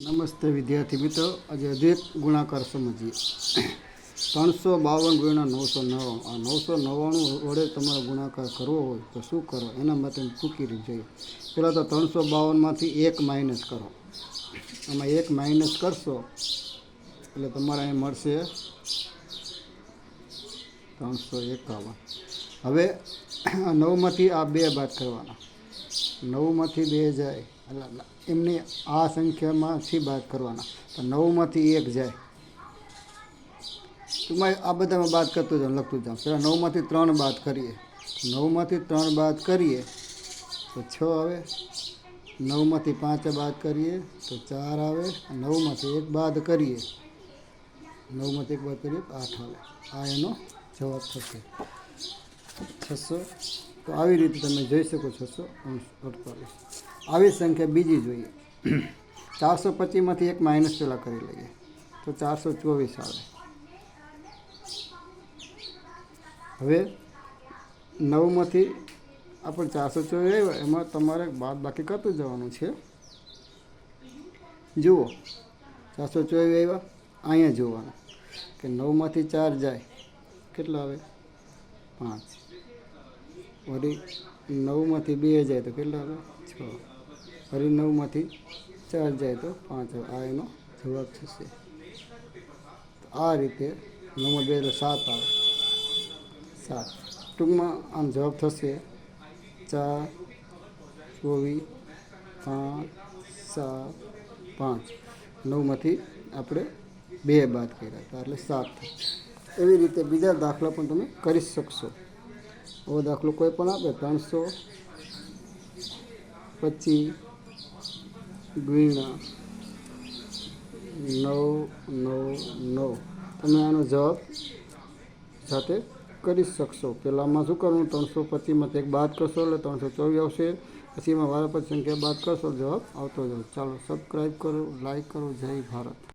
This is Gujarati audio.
નમસ્તે વિદ્યાર્થી મિત્રો, આજે અધિક ગુણાકાર સમજીએ. 352 ગુણ્યા 999. આ 999 વડે તમારે ગુણાકાર કરવો હોય તો શું કરો એના માટે ટૂંકી રીત જોઈએ. પહેલાં તો 352માંથી 1 માઇનસ કરો. આમાં 1 માઇનસ કરશો એટલે તમારે અહીં મળશે 351. હવે આ 9માંથી આ 2 બાદ કરવાના. 9માંથી 2 જાય એટલે એમની આ સંખ્યામાંથી બાદ કરવાના. તો 9માંથી 1 જાય. ટૂંકમાં આ બધામાં બાદ કરતું જાઉં, લખતું જાઉં. પહેલાં 9માંથી 3 બાદ કરીએ. 9માંથી 3 બાદ કરીએ તો 6 આવે. 9માંથી 5 બાદ કરીએ તો 4 આવે. 9માંથી 1 બાદ કરીએ 9માંથી 1 બાદ કરીએ તો 8 આવે. આ એનો જવાબ થશે 600. તો આવી રીતે તમે જોઈ શકો 648. આવી સંખ્યા બીજી જોઈએ. 425માંથી 1 માઇનસ પહેલાં કરી લઈએ તો 424 આવે. હવે 9માંથી આપણે 424 આવ્યા, એમાં તમારે બાદ બાકી કરતું જવાનું છે. જુઓ 424 આવ્યા, અહીંયા જોવાનું કે 9માંથી 4 જાય કેટલા આવે 5. વળી 9માંથી 2 જાય તો કેટલા આવે 6. ફરી 9માંથી 4 જાય તો 5 આવે. આ એનો જવાબ થશે. આ રીતે 9 2 એટલે 7 આવે. 7 ટૂંકમાં આમ જવાબ થશે 4 24 5 7 5. 9માંથી આપણે 2 બાદ કર્યા હતા એટલે 7 થાય. એવી રીતે બીજા દાખલા પણ તમે કરી શકશો. એવો દાખલો કોઈ પણ આપે 325 ગુણ્યા 999 તમે આનો જવાબ સાથે કરી શકશો. પહેલાંમાં શું કરવું, 325માંથી 1 બાદ કરશો એટલે 324 આવશે. પછી એમાં વારાફરતી સંખ્યા બાદ કરશો, જવાબ આવતો જાય. ચાલો સબસ્ક્રાઈબ કરો, લાઈક કરો. જય ભારત.